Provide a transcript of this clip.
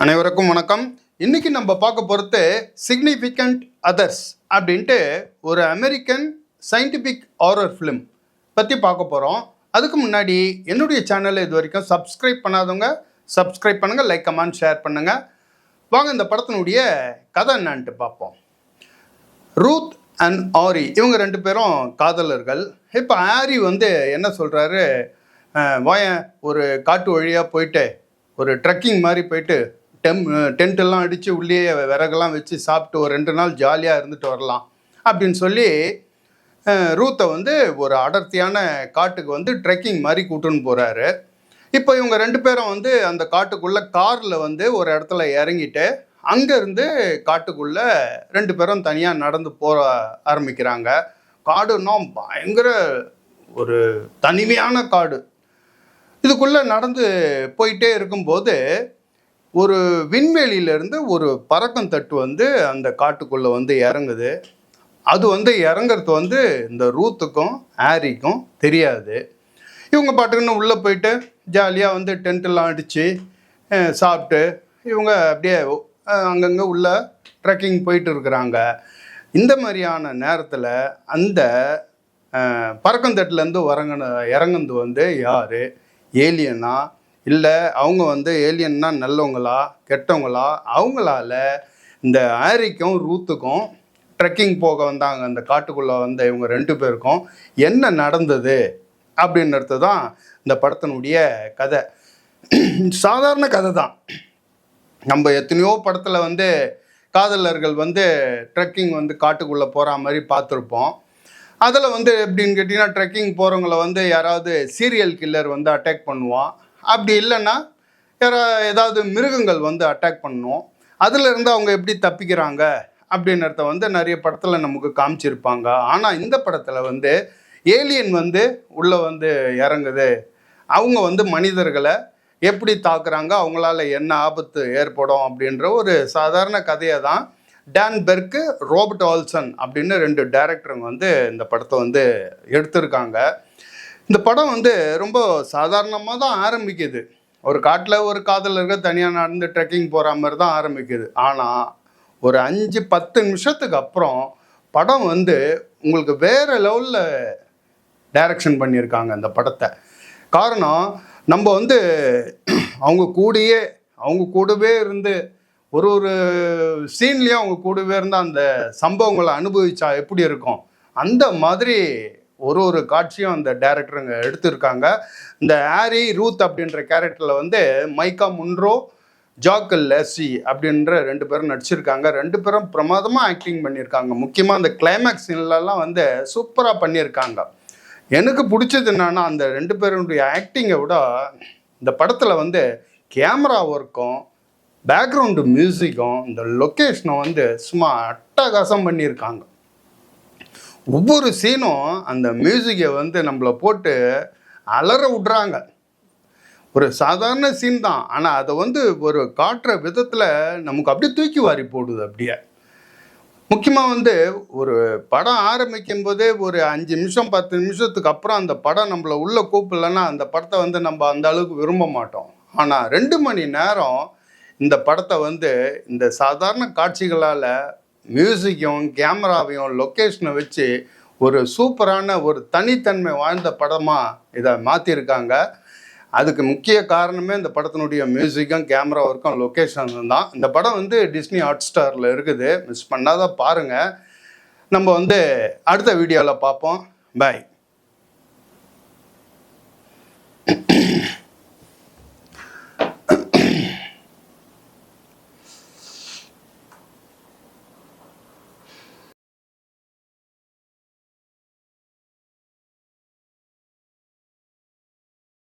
அனைவருக்கும் வணக்கம். இன்னைக்கு நம்ம பார்க்க போகிறது சிக்னிஃபிகண்ட் அதர்ஸ் அப்படின்ட்டு ஒரு அமெரிக்கன் சயின்டிஃபிக் ஹாரர் ஃபிலிம் பற்றி பார்க்க போகிறோம். அதுக்கு முன்னாடி என்னுடைய சேனலை இது வரைக்கும் சப்ஸ்கிரைப் பண்ணாதவங்க சப்ஸ்கிரைப் பண்ணுங்கள், லைக் கமெண்ட் ஷேர் பண்ணுங்கள். வாங்க இந்த படத்தினுடைய கதை என்னான்ட்டு பார்ப்போம். ரூத் அண்ட் ஆரி இவங்க ரெண்டு பேரும் காதலர்கள். இப்போ ஆரி என்ன சொல்கிறாரு, ஒரு காட்டு வழியாக போயிட்டு ஒரு ட்ரெக்கிங் மாதிரி போயிட்டு டென்ட்டெல்லாம் அடித்து உள்ளேயே விறகெல்லாம் வச்சு சாப்பிட்டு ஒரு 2 நாள் ஜாலியாக இருந்துட்டு வரலாம் அப்படின்னு சொல்லி ரூத்தை ஒரு அடர்த்தியான காட்டுக்கு ட்ரெக்கிங் மாதிரி கூட்டுன்னு போகிறாரு. இப்போ இவங்க ரெண்டு பேரும் அந்த காட்டுக்குள்ளே காரில் ஒரு இடத்துல இறங்கிட்டு அங்கேருந்து காட்டுக்குள்ளே ரெண்டு பேரும் தனியாக நடந்து போக ஆரம்பிக்கிறாங்க. காடுன்னா பயங்கர ஒரு தனிமையான காடு. இதுக்குள்ளே நடந்து போயிட்டே இருக்கும்போது ஒரு விண்வெளியிலேருந்து ஒரு பறக்கும் தட்டு அந்த காட்டுக்குள்ளே இறங்குது. அது இறங்குறது இந்த ரூத்துக்கும் ஆரிக்கும் தெரியாது. இவங்க பாட்டுக்குன்னு உள்ளே போயிட்டு ஜாலியாக டென்ட்டெல்லாம் அடித்து சாப்பிட்டு இவங்க அப்படியே அங்கங்கே உள்ள ட்ரெக்கிங் போயிட்டு இருக்கிறாங்க. இந்த மாதிரியான நேரத்தில் அந்த பறக்கந்தட்டுலேருந்து இறங்குனது யார், ஏலியனா இல்லை அவங்க ஏலியன்னா நல்லவங்களா கெட்டவங்களா? அவங்களால இந்த ஆரிக்கும் ரூத்துக்கும் ட்ரெக்கிங் போக வந்தாங்க அந்த காட்டுக்குள்ளே இவங்க ரெண்டு பேருக்கும் என்ன நடந்தது அப்படின்றது தான் இந்த படத்தினுடைய கதை. சாதாரண கதை தான். நம்ம எத்தனையோ படத்தில் காதலர்கள் ட்ரெக்கிங் காட்டுக்குள்ளே போகிற மாதிரி பார்த்துருப்போம். அதில் எப்படின்னு கேட்டிங்கன்னா, ட்ரெக்கிங் போகிறவங்கள யாராவது சீரியல் கில்லர் அட்டாக் பண்ணுவான். அப்படி இல்லைன்னா ஏதாவது மிருகங்கள் அட்டாக் பண்ணும். அதிலிருந்து அவங்க எப்படி தப்பிக்கிறாங்க அப்படின்றத நிறைய படத்தில் நமக்கு காமிச்சிருப்பாங்க. ஆனால் இந்த படத்தில் ஏலியன் உள்ளே இறங்குது. அவங்க மனிதர்களை எப்படி தாக்குறாங்க, அவங்களால என்ன ஆபத்து ஏற்படும் அப்படின்ற ஒரு சாதாரண கதையை தான் டான் பெர்க், ரோபர்ட் ஆல்சன் அப்படின்னு 2 டைரக்டருங்க இந்த படத்தை எடுத்திருக்காங்க. இந்த படம் ரொம்ப சாதாரணமாக தான் ஆரம்பிக்குது. ஒரு காட்டில் ஒரு காதலர்கள் தனியாக நடந்து ட்ரெக்கிங் போகிற மாதிரி தான் ஆரம்பிக்குது. ஆனால் ஒரு 5-10 நிமிஷத்துக்கு அப்புறம் படம் உங்களுக்கு வேறு லெவலில் டைரக்ஷன் பண்ணியிருக்காங்க இந்த படத்தை. காரணம், நம்ம அவங்க கூடவே இருந்து ஒரு சீன்லேயும் அவங்க கூடவே இருந்தால் அந்த சம்பவங்களை அனுபவிச்சா எப்படி இருக்கும், அந்த மாதிரி ஒரு காட்சியும் அந்த டைரக்டருங்க எடுத்திருக்காங்க. இந்த ஆரி ரூத் அப்படின்ற கேரக்டரில் மைக்கா முன்ரோ, ஜாக்கல் லேசி அப்படின்ற 2 பேரும் நடிச்சிருக்காங்க. 2 பேரும் பிரமாதமாக ஆக்டிங் பண்ணியிருக்காங்க. முக்கியமாக அந்த கிளைமேக்ஸ் சீன்லலாம் சூப்பராக பண்ணியிருக்காங்க. எனக்கு பிடிச்சது என்னன்னா, அந்த 2 பேருடைய ஆக்டிங்கை விட இந்த படத்தில் கேமரா ஒர்க்கும் பேக்ரவுண்டு மியூசிக்கும் இந்த லொக்கேஷனும் சும்மா அட்டகாசம் பண்ணியிருக்காங்க. ஒவ்வொரு சீனும் அந்த மியூசிக்கை நம்மளை போட்டு அலற விட்றாங்க. ஒரு சாதாரண சீன் தான், ஆனால் அதை ஒரு காட்டுற விதத்தில் நமக்கு அப்படியே தூக்கி வாரி போடுது. அப்படியே முக்கியமாக ஒரு படம் ஆரம்பிக்கும் போதே ஒரு 5 நிமிஷம் 10 நிமிஷத்துக்கு அப்புறம் அந்த படம் நம்மளை உள்ளே கூப்பிடலன்னா அந்த படத்தை நம்ம அந்த அளவுக்கு விரும்ப மாட்டோம். ஆனால் 2 மணி நேரம் இந்த படத்தை இந்த சாதாரண காட்சிகளால் மியூசிக்கையும் கேமராவையும் லொக்கேஷனை வச்சு ஒரு சூப்பரான ஒரு தனித்தன்மை வாழ்ந்த படமாக இதை மாற்றிருக்காங்க. அதுக்கு முக்கிய காரணமே இந்த படத்தினுடைய மியூசிக்கும் கேமரா ஒர்க்கும் லொக்கேஷன் தான். இந்த படம் டிஸ்னி ஹாட்ஸ்டாரில் இருக்குது. மிஸ் பண்ணாத பாருங்கள். நம்ம அடுத்த வீடியோவில் பார்ப்போம். பாய்.